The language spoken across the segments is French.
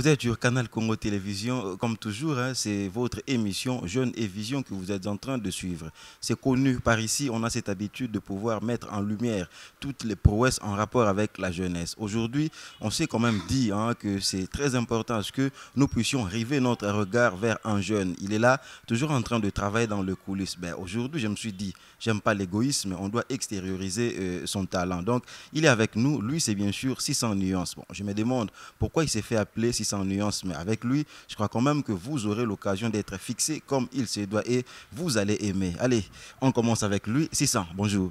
Vous êtes sur Canal Congo Télévision, comme toujours, hein, c'est votre émission Jeunes et Vision que vous êtes en train de suivre. C'est connu par ici, on a cette habitude de pouvoir mettre en lumière toutes les prouesses en rapport avec la jeunesse. Aujourd'hui, on s'est quand même dit hein, que c'est très important que nous puissions river notre regard vers un jeune. Il est là, toujours en train de travailler dans le coulisses. Ben, aujourd'hui, je me suis dit, j'aime pas l'égoïsme, on doit extérioriser son talent. Donc, il est avec nous, lui c'est bien sûr 600 nuances. Bon, je me demande pourquoi il s'est fait appeler 600 nuances, mais avec lui, je crois quand même que vous aurez l'occasion d'être fixé comme il se doit et vous allez aimer. Allez, on commence avec lui. 600, bonjour.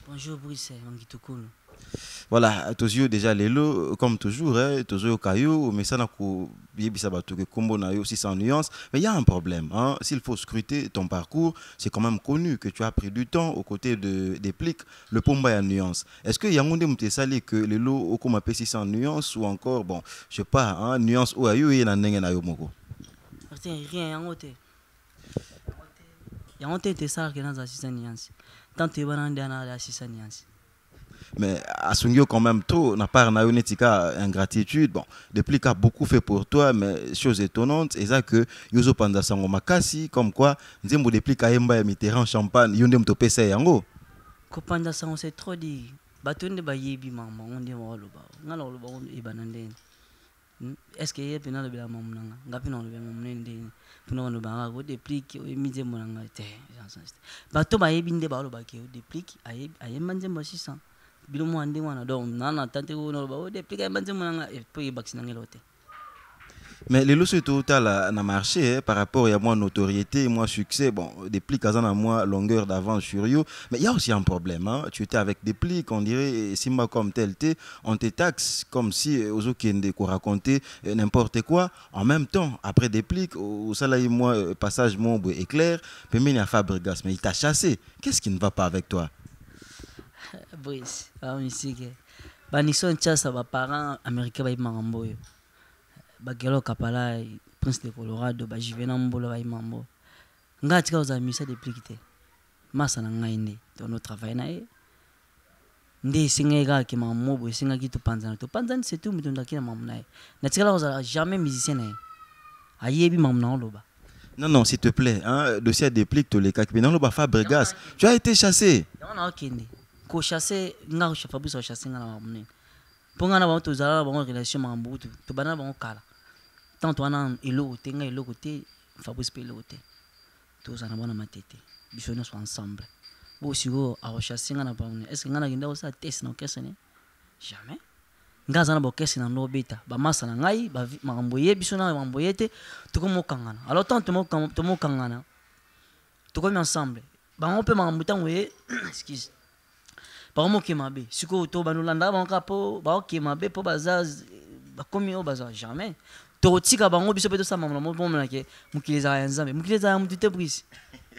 Bonjour Brice, Angitokolo. Voilà, Tozio déjà lelo, comme toujours, hein, Tozio Kayo, mais ça n'a qu'au que combo na yo 600 nuances. Mais il y a un problème, hein. S'il faut scruter ton parcours, c'est quand même connu que tu as pris du temps aux côtés des plics, le pomba ya nuance. Est-ce que Yangonde mte sali que lelo au comme 600 nuances ou encore, bon, je sais pas, hein, nuance ou ayo et na nenge na yo moko. Rien, Yangote te sala que dans 600 nuances. Tant que tu vas dans 600 nuances. Mais à Sungyo quand même trop, n'a pas nayonetika ingratitude. Bon, depuis qu'a beaucoup fait pour toi, mais chose étonnante, c'est ça que Yozo Panda Sango Makasi, comme quoi, nzembo depuis qu'a yemba Mitterrand champagne, yondem to pesa yango. Kopanda Sango c'est trop dit. Batonde ba yebi mama, on dit walo ba. Ngala walo ba on ibanande. Est-ce que yebi na le bela mamnanga? Ngapi na le bela mamnende. Puna no ba go depuis que mize monanga te. Bato ba yebi nde ba walo ba ke depuis ayemba nzembo 600. Bilomo ande wana donc nana tante ko no ba de plika banze monanga e po vacciner ngelote. Mais les lots total na marché par rapport à moi notoriété, moi succès, bon, des plics à moi longueur d'avance sur you, mais il y a aussi un problème hein. Tu étais avec des plics, on dirait Simba comme tel on te taxe comme si aux autres qui raconter n'importe quoi en même temps après des plics au salaire moi passage mon éclair, puis il y a Fabregas mais il t'a chassé. Qu'est-ce qui ne va pas avec toi? Brice, musique. Banison chassa ba parents américains ba mambo yo. Ba gelo kapala Prince de Colorado ba jivena mbolo ba mambo. Ngati ka uza misa de plikite. Masa na ngainde to no travail na e. Ndé singa ga ki mambo bo singa ki to panzana. To panzana c'est tout mutonda ki na mambo na e. Na tikala uza jamais musicien na e. Ayebi mambo na loba. Non, non, s'il te plaît, hein, dossier des plics, tous les cas, mais non, le Fabregas, tu as été chassé. On a okende. Ko chasser nga Fabrice chasser nga na mamne ponga na ba to zala ba relation mambutu to bana ba kala tant to ana elo te nga elo te Fabrice pe elo te to zana bona matete biso na so ensemble bo sigo a chasser nga na ba mamne est-ce que nga na ginda osa test na kese ne jamais nga zana ba kese na no beta ba masa na ngai ba mamboye biso na mamboye te to ko mokangana alors tant to mokangana to ko mi ensemble ba on peut mambuta ngoye excuse par mo kemabe siko to banulanda banka po ba kemabe po bazaz ba komi o bazaz jamais to tika bango biso peto sa mamla mo bomna ke mukileza ya nzambe mukileza ya mutute brise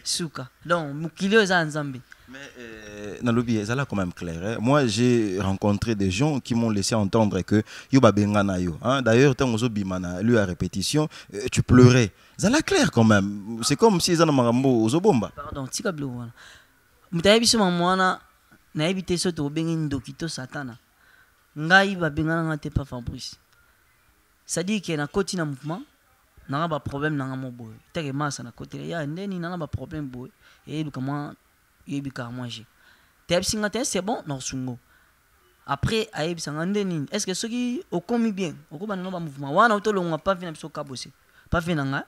suka donc mukileza ya nzambe. Mais Nalobi, ça là quand même clair. Hein? Moi, j'ai rencontré des gens qui m'ont laissé entendre que Yoba Bengana yo. Hein? D'ailleurs, tant que Bimana lui à répétition, tu pleurais. Ça là clair quand même. C'est comme si ils en marambo aux bomba. Pardon, tika bleu wana. Mutaye biso mamwana na ebité so to bengi ndokito satana ngai ba bengana ngate pa Fabrice ça dit que na koti na mouvement na ba problème na mo boy teke masa na koti ya ndeni na ba problème boy et du comment yebi ka manger teb singate c'est bon non sungo après ayebi sanga ndeni est-ce que ceux qui au commis bien au ko ba no ba mouvement wana otolonga pas vina biso kabose pas vina nga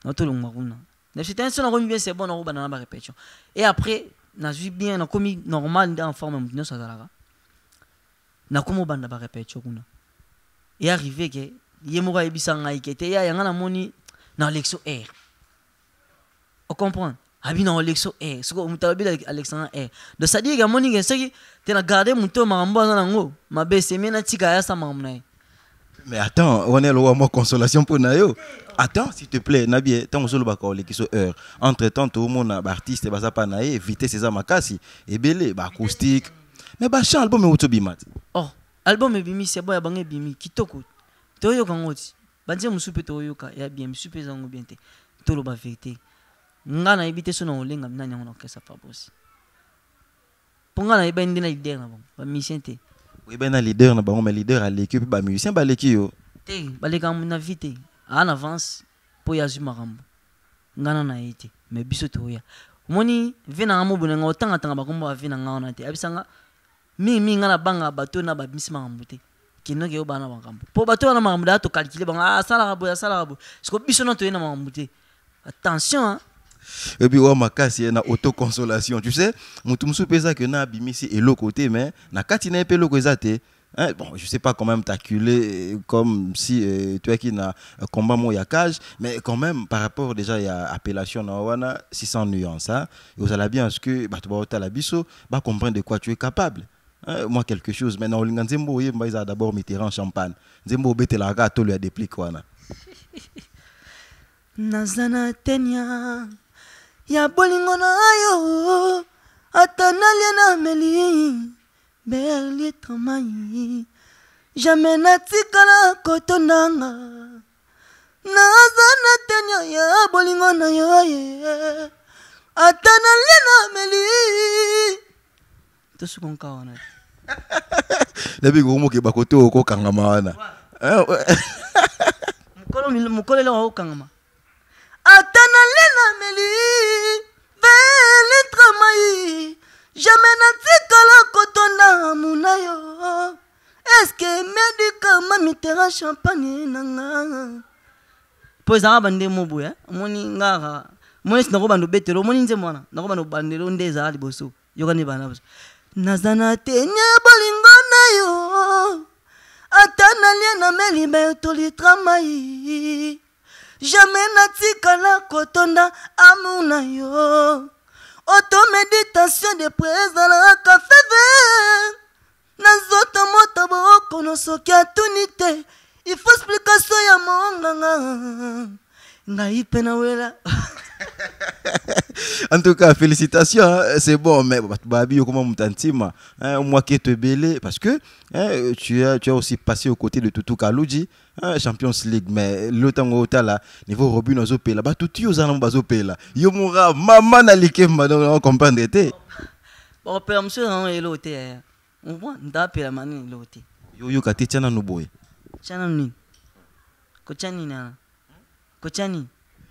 otolonga kuna ne c'est un seul commis bien c'est bon na ba na ba répétition et après na suis bien na komi normal en forme de ça là na komo banda ba répétition kuna et arrivé que yemoka ebisanga ikete ya yanga na moni na Alexo R on comprend abi na Alexo R ce ko mutabi Alexandre R de ça dit que moni que c'est qui te na garder muto mambo na ngo mabe semena tika ya sa mamna. Mais attends, on est là moi consolation pour Nayo. Attends, s'il te plaît, Nabi, tant que le bakole qui se heure. Entre temps, tout le monde artiste basa pa naé, vitesse c'est ça makasi, et belé, ba acoustique. Mais ba chan album est bimat. Oh, album est bimi c'est bon ya bangé bimi kitoko. Toyo kangoti. Banze musupe toyo ka ya bien musupe zango bien te. To lo ba vérité. Nga na ebité so na olenga mnanya ngona kesa Fabrice. Ponga na eba ndina idée na bon, ba musicien te. Oui, ben un leader na bango mais leader à l'équipe ba musicien ba l'équipe yo. te baleka na vite en avance po ya zuma rambo ngana na ite mais biso to ya moni vina ngamo bonenga otanga tanga bakombo ba vina ngana te abisanga mi ngana banga bato na ba misima ngambo te kino ke obana bakambo po bato na ngambo da to calculer banga sala rabo sko biso na to na ngambo te attention hein? Et puis ouais makasi na autoconsolation tu sais mutu musu pesa que na bimisi et l'autre côté mais na katina epé loko ezate. Hein, bon, je sais pas quand même t'acculer comme si tu es qui n'a combat mon yakage, mais quand même par rapport déjà il y a appellation na wana 600 nuances hein. Vous allez bien ce que bah tu vas la biso bah comprendre de quoi tu es capable. Hein, moi quelque chose maintenant on nzembo yé mba d'abord Mitterrand champagne. Nzembo bete la gato lui a déplique wana. Nazana tenya ya bolingo na yo atanalia na meli Berli Tramayi, jamais natikala kotondanga. Nazana tenya ya bolingo na yo ye. Atana lena meli. Tosu konka wana. Nabi gomo ke bakoto oko kangama wana. Mukolo lo kangama. Atana lena meli. Berli Tramayi. Jamais natikala kotonda munayo. Est-ce que médicament Mitterrand champagne nanga? Poza bande mobu ya. Moni ngara. Moni sinako bando betelo moni nze mwana. Nako bando bandelo ndeza ali boso. Yokani bana boso. Nazana tenya bolingo na yo. Atana liena melibe toli tramayi. Jamais natikala kotonda amunayo. Automéditation de presse dans la café vert. Nazoto moto boko no soki atunite. Il faut explication ya monganga. Ngai pena wela. En tout cas, félicitations, hein, c'est bon, mais Babi, comment mutantima, moi qui te belé, parce que tu as aussi passé aux côtés de Tutu Kalouji, Champions League, mais l'autant au là, niveau Robin Ozopela, bah tout yo zanom bazopela, yo moura, maman na likemba, donc on comprend d'été. Bon, père, monsieur, on est l'hôtel. On voit, d'appel à mani l'hôtel. Yo kati tiana nuboy. Tiana ni. Kochani na. Kochani.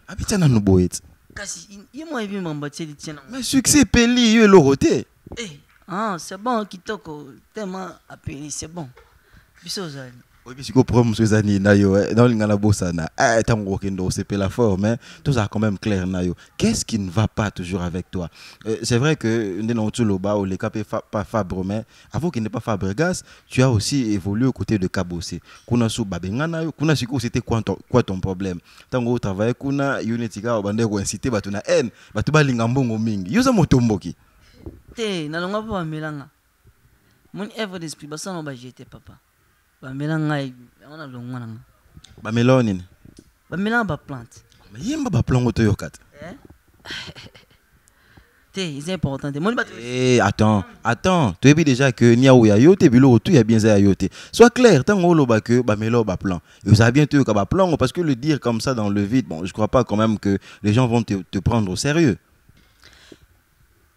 Abi tiana nuboy. Kasi, il m'a vu mon bâti de tiana. Mais succès peli, yo l'hôtel. Eh, ah, c'est bon, Kitoko, tellement appelé, c'est bon. Bisozali. Oui, parce que pour moi, Zani, nayo, dans l'ingana bossana, tango kendo, c'est pas la forme, mais tout ça quand même clair, nayo. Qu'est-ce qui ne va pas toujours avec toi? C'est vrai que nous sommes tous là-bas, ou les cap pas Fabre, mais avant qu'il n'est pas Fabregas, tu as aussi évolué aux côtés de Kabossé. Kuna sou babengana, kuna siko c'était quoi ton problème? Tango travail kuna Unitika au bande ko inciter batu na haine, batu ba lingambongo mingi. Yo za motomboki. Te, na longa pa melanga. Mon œuvre d'esprit, ba ça non ba jeter papa. Bamela ngai ona longwa nanga bamela nini bamela ba plante mais yemba ba plan oto yokata c'est important mon ba attends tu es déjà que nia ou ya yote bilo tout ya bien za yote sois clair tant on loba que bamela ba plan et vous avez bien tu ka ba plan parce que le dire comme ça dans le vide bon je crois pas quand même que les gens vont te prendre au sérieux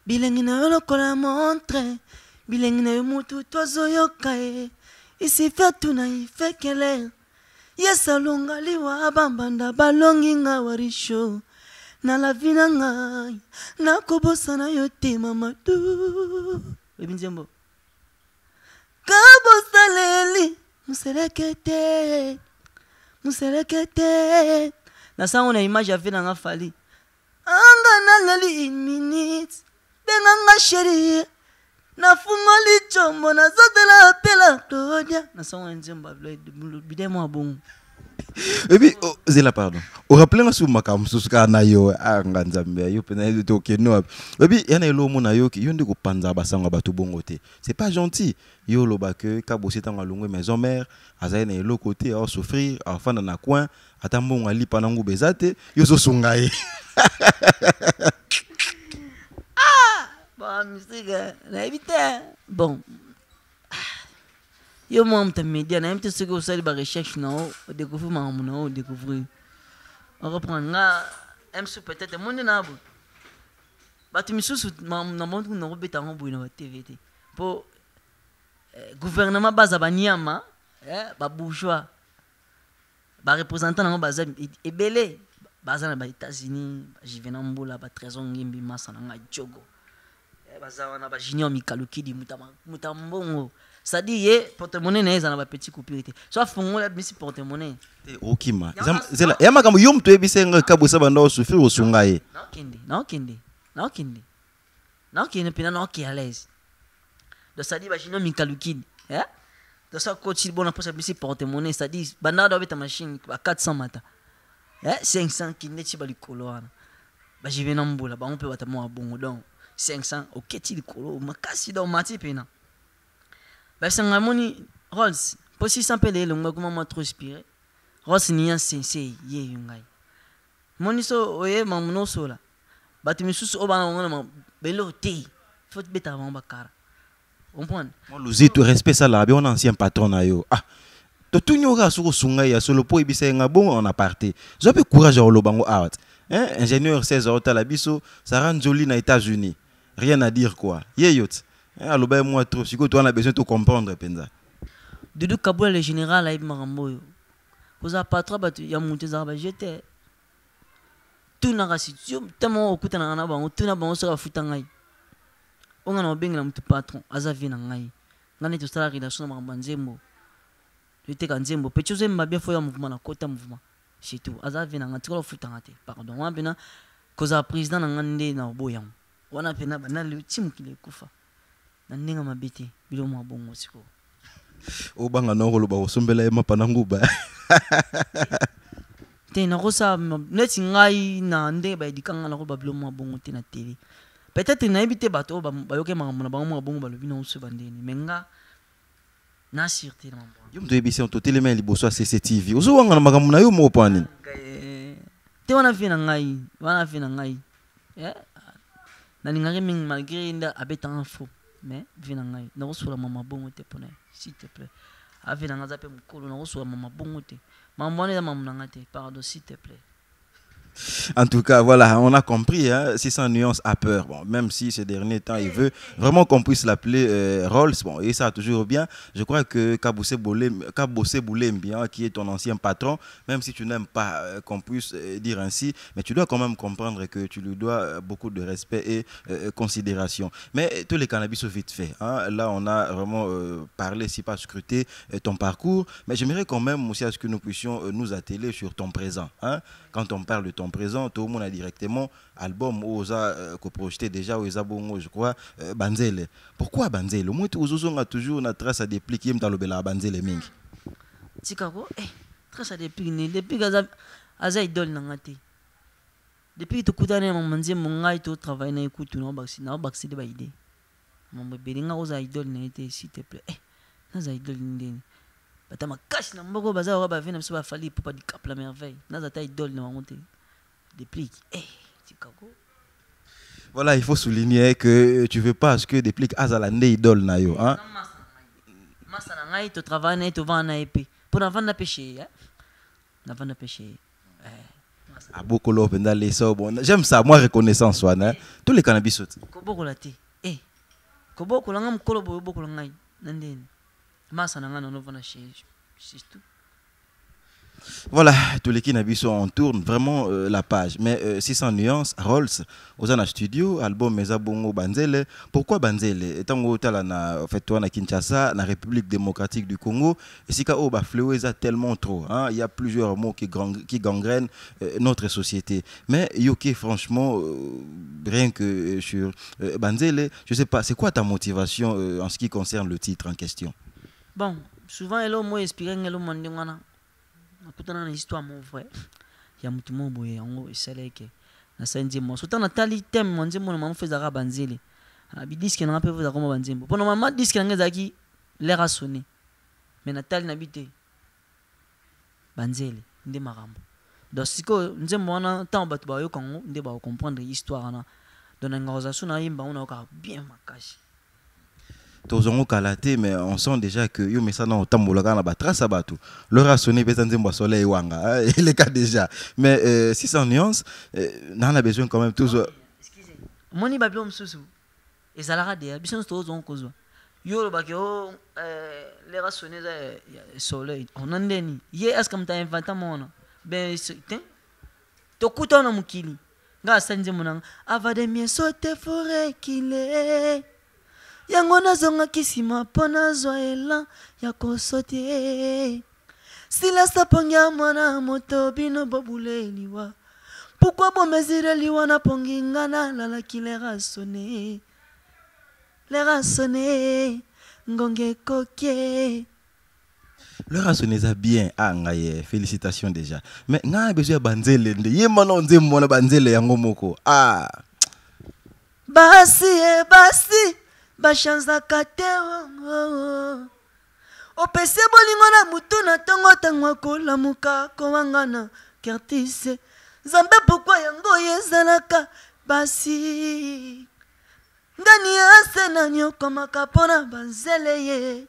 bilengina lokola montre bilengina mutu tozo yokae Ici fait tout na fait qu'elle est. Yes alonga liwa bambanda balongi nga warisho. Na la vina nga na kobosa na yote mamadou. Webi nzembo. Kabosa leli muselekete. Muselekete. Na sa on a image ya vina nga fali. Anga na leli in minutes. Benga nga chérie. Na fungoli chombo na zotela pela todia na son nzemba bide mo bon et puis zela pardon au rappeler sou makam suska na yo anga nzambe yo pena to keno et puis yana elo mo na yo ki yonde ko panza basanga batu bongote c'est pas gentil yo loba que Kabossé tanga longwe maison mère azaye na elo côté à souffrir enfin na coin atambonga lipa na ngube zate yo so sungaye bon yo moi m'ta média na m'ta ce que vous allez ba recherche non découvrir maman non découvrir on reprend nga MC peut-être monde na bo ba tu misusu na monde na robeta ngo na TVT pour gouvernement baza banyama ba bourgeois ba représentant nango baza ebele baza na ba États-Unis jivena mbula ba trésor ngimbi masa na nga jogo baza wana ba junior mikalukidi mutambongo c'est-à-dire ye porte-monnaie na eza na ba petit coupure te so fongola misi porte-monnaie te okima zela ya makambo yo mtu ebisenga kabusa banda osufiri osunga ye na okende pena na ok à l'aise donc c'est-à-dire ba junior mikalukidi donc ça coach bon après ça misi porte-monnaie c'est-à-dire banda do beta machine ba 400 mata 500 kineti ba likolo wana ba jivena mbula ba on peut bata mo bongo donc 500 ok ti likolo makasi do mati pena ba sanga moni Rolls po 600 pele le ngoma mo trop inspiré Rolls ni un sensei ye yungai moni so oye mamuno sola batu misusu obana ngona belo te faut beta avant bakara on prend moi luzi tu respect ça là bien on ancien patron na yo tout nyora sur sunga ya solo po ibisenga bon on a parté je peux courage au lobango out ingénieur 16 ans la biso ça rend joli na États-Unis rien à dire quoi yeyot aloba moi trop siko toi on a besoin de comprendre penza Doudou Kabula le général aïb marambo koza patron batu ya monte za ba jeté tout na rasitio tellement okuta na bango tout na bango so futa ngai onga na benga na mtu patron azavi na ngai ngani to sala relation na manzembo J'étais quand même petit chose m'a bien fait un mouvement na côté mouvement c'est tout azavi na ngati ko futa ngate pardon wa bena koza président na ngande na boyang wana pena bana le team kile kufa na ninga mabiti bilo mwa bongo siko obanga no lo ba osombela ema pananguba te na kosa neti ngai na nde ba dikanga na ko ba bilo mwa bongo te na télé peut-être na ebité bato ba yoke makambo na bango mwa bongo ba lobi na usu bandeni menga na sûreté na mbo yo mto ebisi on to telema liboso CCTV ozo wanga na makambo na yo mo pani te wana fi na ngai na ningaki mingi malgré nda abeta info mais vi na ngai na kosola mama bongo te pona s'il te plaît avi na ngaza pe mukolo na kosola mama bongo te mama wana mama na ngate pardon s'il te plaît. En tout cas, voilà, on a compris, 600 nuances à peur. Bon, même si ces derniers temps, il veut vraiment qu'on puisse l'appeler Rolls. Bon, et ça toujours bien. Je crois que Kabose Boulembi, qui est ton ancien patron, même si tu n'aimes pas qu'on puisse dire ainsi, mais tu dois quand même comprendre que tu lui dois beaucoup de respect et considération. Mais tous les cannabis sont vite fait. Là, on a vraiment parlé, si pas scruté, ton parcours. Mais j'aimerais quand même aussi à ce que nous puissions nous atteler sur ton présent. Quand on parle de ton présent, tout le monde a directement album oza projeté déjà aux abongo je crois Banzele. Pourquoi Banzele? Moi tout on a toujours une trace à dépliquer dans le bela Banzele mingi. Tikako trace à dépliquer depuis aza idole nangati. Depuis to kutana mamanze mongai to travail na ekutu na baxi de ba idée. Mambo belinga oza idole na été s'il te plaît. Naza idole ndeni. Bata makashi na mboko baza ba vena mso ba fali pour pas du cap la merveille. Naza ta idole na monter. Déplique. Chicago. Voilà, il faut souligner que tu veux pas ce que Déplique azalande idole na yo, hein. Massa na ngai to travail na to vana épée. Pour na vana péché, na vana péché. A beaucoup l'eau pendant les so bon. J'aime ça, moi reconnaissance wana. Tous les cannabis sautent. Koboko la te. Koboko la ngam kolo boko la ngai. Nandeni. Massa na ngana no vana chez. C'est tout. Voilà, tous les Kinabis, on tourne vraiment la page. Mais 600 nuances, Rolls, Ozana Studio, album Meza Bongo Banzele. Pourquoi Banzele? Tango talana en fait toi na Kinshasa, na République démocratique du Congo, et si ka oba fleueza tellement trop. Il y a plusieurs mots qui gangrènent notre société. Mais yoke franchement, rien que sur Banzele, je sais pas, c'est quoi ta motivation en ce qui concerne le titre en question? Bon, souvent elle moi inspiré ngelo mandingana. Nakutana na histoire mon vrai ya mutu mo boye yango esaleke na sanji mo so tana tali thème mo nzembo na mamu fezaka Banzele bi disque na pe fezaka mo Banzembo pona mama disque na ngezaki l'air a sonné mais na tali na bité Banzele nde makambo donc siko nzembo wana tant batu ba yo kango nde ba comprendre histoire na donc na ngazasuna na yimba ona ka bien makashi. Tozongo kalaté mais on sent déjà que yo mesa na otambolaka na batrace abatu le rationné pesa nzembo soleil wanga il est cas déjà mais 600 nuances on a besoin quand même toujours excusez moni bablo msusu ezalaka de biso tozongo kozwa yo ba ke o les rassonner soleil on ndeni ye est-ce que mta inventa mona ben to kuta na mukili nga sanje munanga avade mieso te fore kile yango nazonga kisima pona zoela ya kosote sila saponya mwana moto bino bobuleliwa pourquoi bon mesire liwa na pongingana la kile rassonner les rassonner ngonge koke. Le rassonner ça bien ngaye félicitations déjà mais nga besoin banzele nde ye mana nze mona banzele yango moko basi bachanza kate opese bolingo na mutu na tango kolamuka kowangana kertise zambe pourquoi yango yezalaka basi ndani ase na nyokomaka mpona banzele ye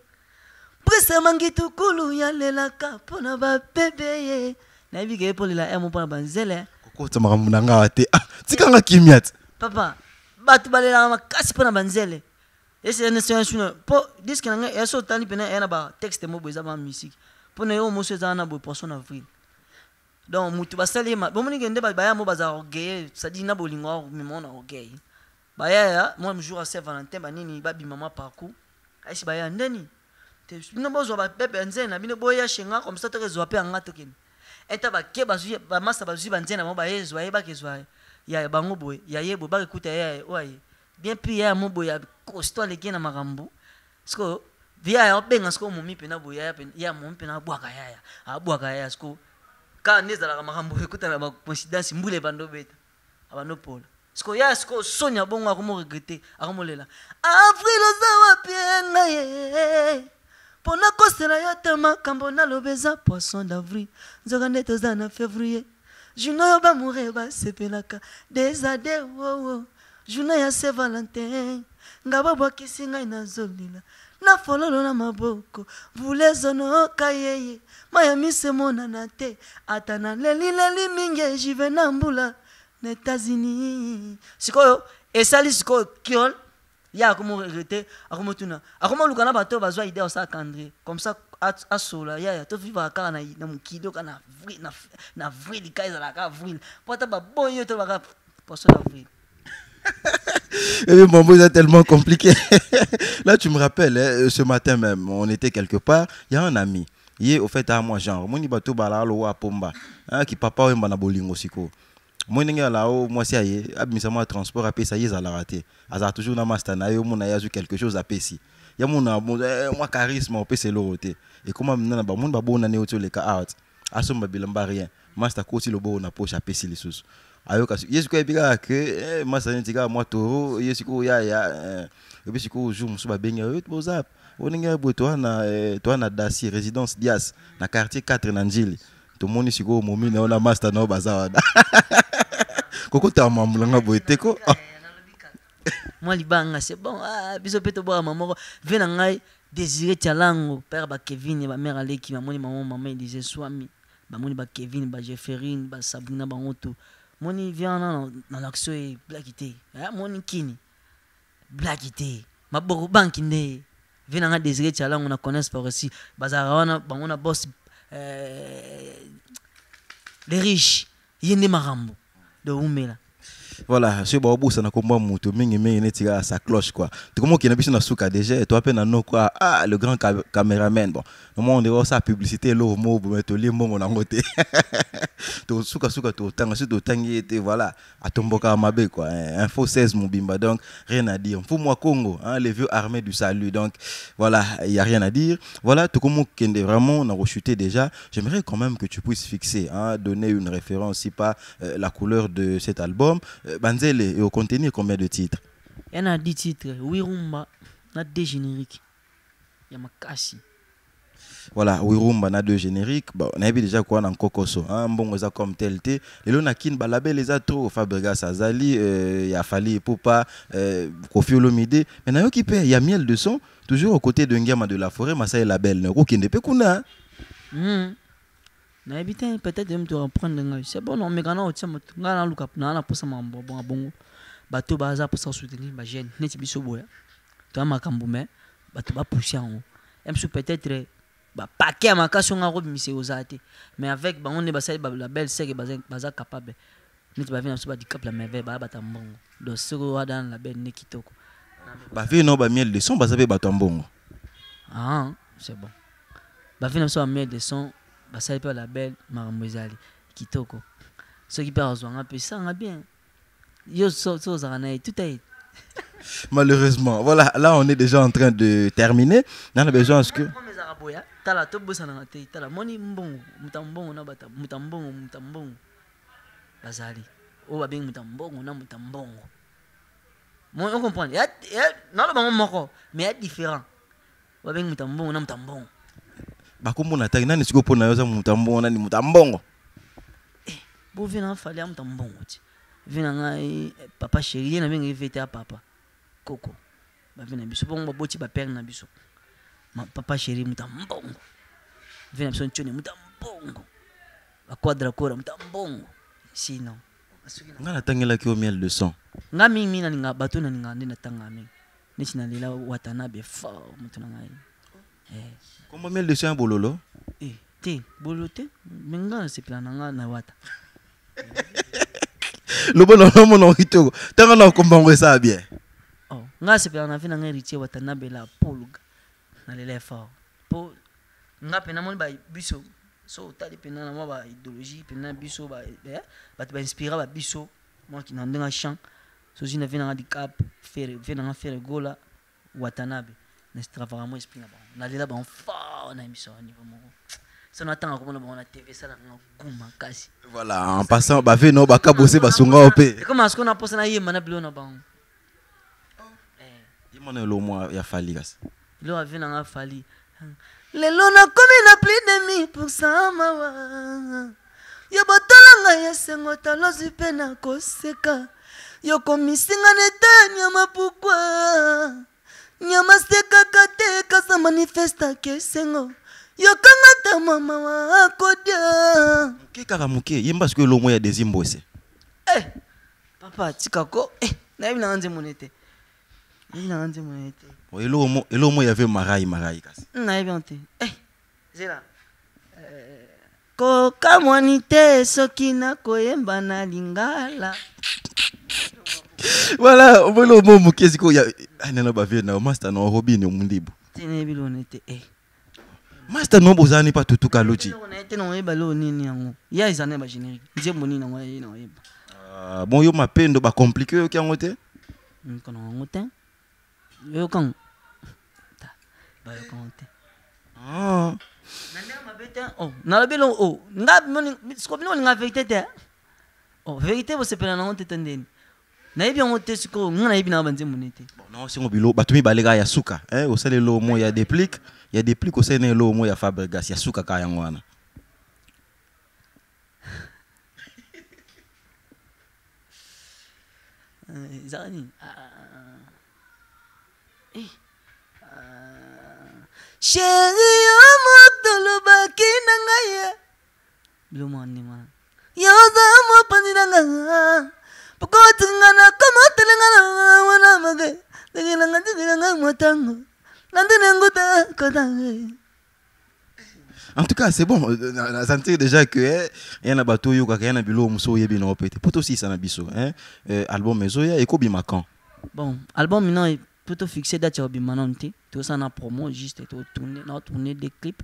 prise mangitukulu yalelaka mpona bapebe ye nayebi ke epolela emo mpona banzele kokota makambo na nga te tikanga kimia te papa bato balelaka makasi mpona banzele ese nesona po diske na ngai eso otali pena ena batexte mo boye eza bamusike mpona yo moso eza na boye poisson avril donc mutu basali ye bomonike nde baya mo baza orgueil sadi na bolingo mimona orgueil baya moi jour à Saint-Valentin banini babima ma parcours aisi baya ndeni te bino bozwa bapepe nzena na bino boya shenga comme ça tokezwa pe anga tokeni eta bake bazwi bamasa bazwi banzena mo bayezwa ye bakezwa ya bango boye ya yebo bakekuta ya oye bien puis ya mo boye costo leki na makambo sko via ya benga sko momi pena boye ya momi pena abwaka ya sko ka nezala makambo ekuta na coïncidence mbule bando beta abano pola sko ya sko sonya bongo akomo regretter akomolela avril ozawa pienga ye pona kosela yo te makambo nalobeza poisson d'avril nzoka nde toza na février juno yo bamure basepelaka desade wowo juno ya Saint-Valentin nga babwakisi ngai nazolila na fololo na maboko vulezonoka yeye maya mise monana te ata na lelileli mingi jive na mbula na États-Unis sikoyo esali sikoyo kiol ya akomo regrete akomo tuna akomo lukana bato bazwa idée osa kandre comme ça asola ya to vivre kaka na mukido kana na vril kaisa la ka vril pota ba boyo to ba poisson d'avril. Et mon mot est tellement compliqué. Là, tu me rappelles, ce matin même, on était quelque part, il y a un ami. Il est au fait à moi, genre, mon ibato bala lo wa pomba, qui papa ou mbana bolingo siko. Moi n'engue là haut moi c'est aye, abimisa moi transport à ça y est à la rater. Azar toujours na mastana yo mon aya quelque chose à pesi. Ya mon moi charisme au pesi l'oroté. Et comment maintenant ba mon ba bon na néoto le ka out. Asomba bilamba rien. Master côté le bon na poche à pesi les sous. Ayoka yesu ko ebika ke masani tika moi toro yesu ko ya et ko jour musu ba benga yo bozap oninga bo to na dasi résidence Dias na quartier 4 na Njili to moni siko momi na ona master na bazawada koko ta mamulanga bo eteko moi libanga c'est bon biso peto bo maman vena ngai Désiré Tialango père ba Kevin ba mère Aleki mamoni maman disait swami ba moni ba Kevin ba Jefferine ba Sabrina ba ngoto moni vient dans l'action et blackité moni kini blackité ma boko banki nde vient nga Désiré Tialango na connaisse pas aussi bazara wana bangona boss les riches yende marambo de umela. Voilà, c'est bon, ça n'a combat mutu mingi netika sa cloche quoi. Tu comment qui n'a biso na souka déjà et toi peine no quoi le grand caméraman bon. Au moment on dit ça publicité lo mo bo mettre les mots na ngote. To souka to tanga to tangi était voilà à tomboka mabe quoi. Info 16 mon bimba donc rien à dire. Pour moi Congo les vieux armées du salut donc voilà, il y a rien à dire. Voilà, tout comment qui est vraiment on a rechuté déjà. J'aimerais quand même que tu puisses fixer donner une référence si pas la couleur de cet album. Banzele et au contenu combien de titres? Il y en a 10 titres. Wirumba, il y a 2 génériques. Il y a Makasi. Voilà, Wirumba, il y a 2 génériques. Bon, on a vu déjà quoi dans Kokoso. Bon, ça comme tel. Les Lonakin, Balabé, les a trop. Fabregas, Azali, il y a Fali, Popa, Kofi Olomide. Mais il y a Miel de Son, toujours aux côtés de Ngema de la Forêt, Massa et la Belle. Qui ne peut qu'on na habité peut-être de me reprendre c'est bon non mais quand on tient ngana luka na pour ça mambo bon bato baza pour ça soutenir ba jeune neti biso boya to makambo mais bato ba pousser en haut même si peut-être ba paquet ma casse on a remis aux athées mais avec ba on est basé la belle c'est que baza capable nit ba vina so ba di cap la merveille ba batambongo do soko dans la belle ne kitoko ba vie no ba miel de son ba sabe batambongo ah c'est bon ba vina so miel de son ba sabe pas la belle marambozali kitoko ceux qui perdent un peu ça va bien yo so tout est malheureusement voilà là on est déjà en train de terminer on a besoin ce que tala to bosa na te tala moni mbongo mutambongo na bata mutambongo bazali o ba beng mutambongo na mutambongo moi on comprend non le moko mais est différent ba beng mutambongo na mutambongo ba komona ta nani siko pona yoza mutambongo na ni mutambongo bo vina fali ya mutambongo ti vina ngai papa chéri na bengi vete a papa koko ba vina biso bongo boti ba père na biso papa chéri mutambongo vina biso nchoni mutambongo ba quadra kora mutambongo sinon ngana tangela ki o miel de son nga mingi na ninga bato na ninga ndena tanga mingi neti na lela watanabe fa mutu na ngai comment miel de son bololo te bololo te menga se plana nga na wata le bon homme non kitoko tanga na kombango ça bien oh nga se plana vina nga ritie watanabe la polga na lela fa po nga pena mon ba biso so tali pena na ba idéologie pena biso ba ba inspira ba biso moi qui n'en denga chant so jina vina di cap faire gola watanabe na stravamo esprit na ba na lela ba fa na biso niveau moko ça on attend comment on a TV ça na nguma kasi voilà en passant ba ve no ba ka bosser ba sunga opé comment est-ce qu'on a posé na yema na bilo na ba yema lo mo ya fali kasi lo avina nga fali lelo na komi na plus de 1000% mawa yo botolanga yesengo talozi pe na koseka yo komisinga nete nyama pourquoi nyama sekaka te kasa manifesta kesengo yo kanga ta mama wa kodia ke kaka muke yemba parce que lo mo ya desimbose papa tikako na yina nze monete yina nze monete elo mo ya ve marai kasi na bien te zela ko kamwani te soki na koyemba na lingala voilà obolo mo muke siko ya nana ba ve na master no robine mundibu tene bilonete master no bozani pa tutuka loji on a été non yeba lo nini yango ya izane ba générique nzie moni na ngwa na yeba bon yo mapendo ba compliqué yo kyango te kono ngote yo kan ta ba yo kan te nanda mabete na la belo nga sko bino nga vérité te vérité bo se pena na ngote tendeni na yebi yango te siko nga na yebi na banze monete bon non singo bilo batumi balega ya suka au sale lo mo ya déplique il y a des pliques au sein de l'eau moi ya Fabregas ya suka ka yango wana zani chéri amotolo bakina ngaya bilo mani ma yoza mo panina pokotingana kama telengana wana mage telengana telengana motango nandenenguta kotange. En tout cas, c'est bon. On a senti déjà que il y a un bateau yo ka na bilo muso yebi na opete. Poto si ça na biso, album mezoya e ko bi makan. Bon, album non est plutôt fixé date au bimanonté. Tout ça na promo juste tout tourner des clips.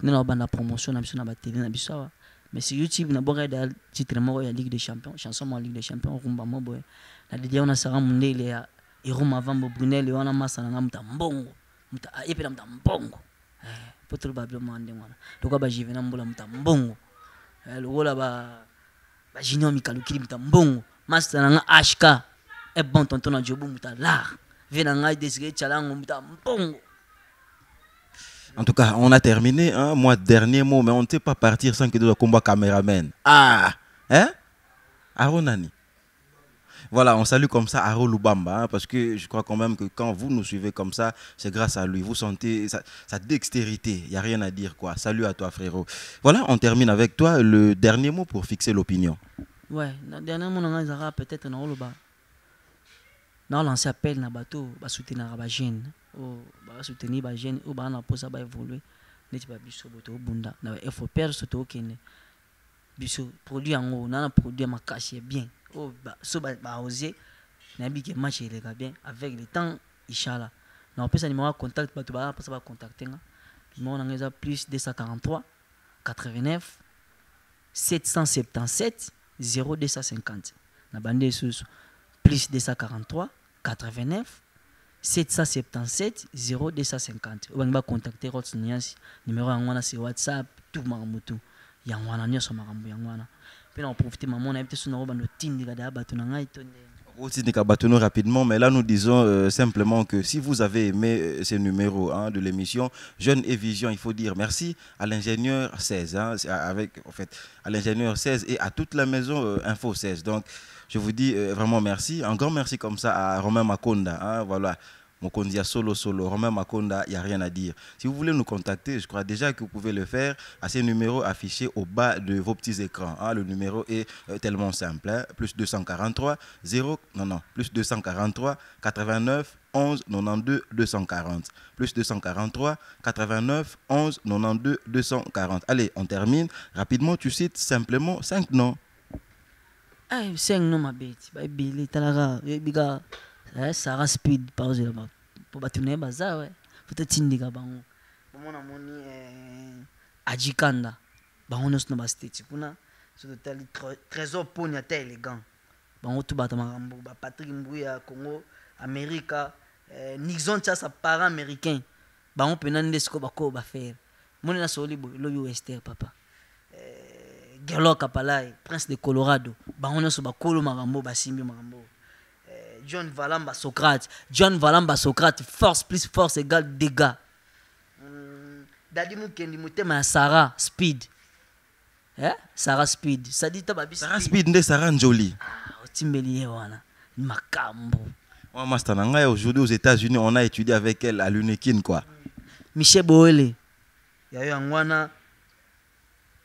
Na banda promotion na biso na ba télé na biso. Mais sur YouTube na boka da titre mo ya Ligue des Champions, chanson mo Ligue des Champions rumba mo boy. Na dia on a sara mundele ya Iroma Vambo Brunel et on a massa na mutambongo. Epela mutambongo. Potro bablo mande mwana. Toka ba jive na mbola mutambongo. Lokola ba junior mikalukili mutambongo. Master na HK. E bon tonton na jobu mutala. Vena ngai Desiré Chalango mutambongo. En tout cas, on a terminé, hein, moi dernier mot, mais on ne sait pas partir sans que de le combat caméraman. Ah, hein? Aronani. Voilà, on salue comme ça Aro Lubamba, hein, parce que je crois quand même que quand vous nous suivez comme ça, c'est grâce à lui. Vous sentez sa dextérité, il n'y a rien à dire quoi. Salut à toi frérot. Voilà, on termine avec toi. Le dernier mot pour fixer l'opinion. Ouais, le dernier mot, on a peut-être dans Oluba. On lancé appel na bateau, ba soutenir ba jeune, ba soutenir ba jeune, ba na posa ba évoluer, neti ba biso boto bunda, na effort père soto kene. Biso produit en haut, na produit makasi bien. Ba so ba oser, na bi que match il est bien avec le temps inchallah. Na on peut ça numéro contact bato ba pas ça ba contacter nga. Numéro na ngeza plus 243 89 777 0250. Na bande sous plus 243 89 777 0250. On va contacter Rots Niasi. Numéro en c'est WhatsApp, tout maramutu. Yangwana nyoso marambo yangwana. Puis on profite maman on a été sur nos bando tindi gada bato na ngai tonde. Aussi rapidement, mais là nous disons simplement que si vous avez aimé ces numéros de l'émission Jeunes et Vision, il faut dire merci à l'ingénieur 16, à l'ingénieur 16 et à toute la maison Info 16. Donc je vous dis vraiment merci, un grand merci comme ça à Romain Makonda, voilà. Mokondia solo, Romain Makonda, il n'y a rien à dire. Si vous voulez nous contacter, je crois déjà que vous pouvez le faire à ces numéros affichés au bas de vos petits écrans. Le numéro est tellement simple. Plus 243 plus 243 89 11 92 240. Plus 243 89 11 92 240. Allez, on termine. Rapidement, tu cites simplement 5 noms. 5 noms, ma bête. Billy, Talaga, Biga. Sarah Speed par exemple pour batuner baza ouais peut-être tindiga bango bomona moni ajikanda bango nos no bastate kuna so total trésor poni ata élégant bango tout bata makambo ba Patrick Mbuya Congo America Nixon cha sa parent américain bango pena ndesiko bako ba faire moni na soli bo lo Esther papa Gerlo Kapalai Prince de Colorado bango nos bakolo makambo basimbi makambo John Valamba Socrate, force plus force égale dégâts. Dadi Mukendi Mutema Sarah Speed. Sarah Speed. Ça dit tababi Sarah Speed nde Sarah Njoli. Otimbeli wana. Makambo. Moi master nanga aujourd'hui aux États-Unis, on a étudié avec elle à l'UNEKIN quoi. Michel Boele. Ya yangwana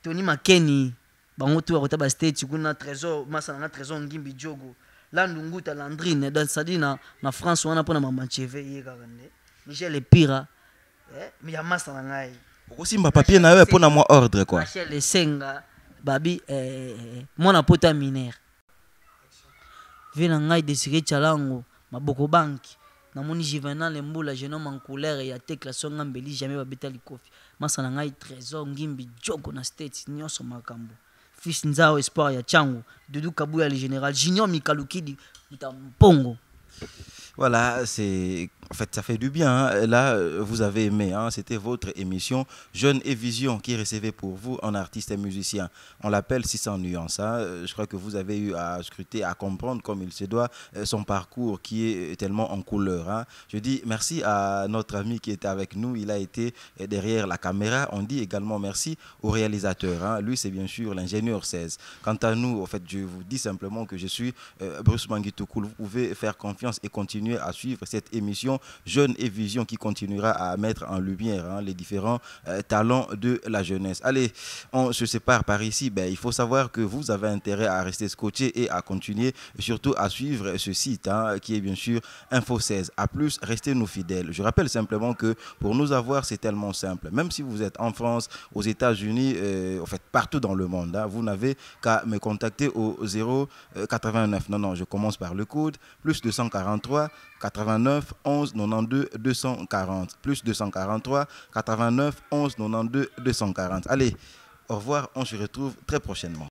Tony Makeni. Bango tu akotaba state kuna trésor, masa na trésor ngimbi jogo. Landunguta Landrine dans sadina na France on a pona mamancheve yekakande Michel Epira mais ya masa na ngai aussi mba papier na yo pona moi ordre quoi Michel Senga babi mona pota minère vena ngai Desiré Chalango maboko banki na moni Juvenal Mbula jeune homme en couleur ya tekla songa mbeli jamais babeta likofi masa na ngai trésor ngimbi jogo na state nyoso makambo Fils Nzao Espoir ya Chango, Doudou Kabouya le général, Junior Mikalukidi, Pongo. Voilà, c'est en fait ça fait du bien. Là, vous avez aimé. C'était votre émission Jeunes et Vision qui recevait pour vous un artiste et musicien. On l'appelle 600 nuances. Je crois que vous avez eu à scruter, à comprendre comme il se doit son parcours qui est tellement en couleur. Je dis merci à notre ami qui était avec nous. Il a été derrière la caméra. On dit également merci au réalisateur. Lui, c'est bien sûr l'ingénieur 16. Quant à nous, en fait, je vous dis simplement que je suis Bruce Manguitoukoul. Vous pouvez faire confiance et continuer à suivre cette émission Jeunes et Vision qui continuera à mettre en lumière les différents talents de la jeunesse. Allez, on se sépare par ici. Il faut savoir que vous avez intérêt à rester scotché et à continuer, surtout à suivre ce site qui est bien sûr Info 16. À plus, restez nous fidèles. Je rappelle simplement que pour nous avoir, c'est tellement simple. Même si vous êtes en France, aux États-Unis, en fait partout dans le monde, vous n'avez qu'à me contacter au 089. Non, je commence par le code plus 243 89 11 92 240 plus 243 89 11 92 240. Allez, au revoir, on se retrouve très prochainement.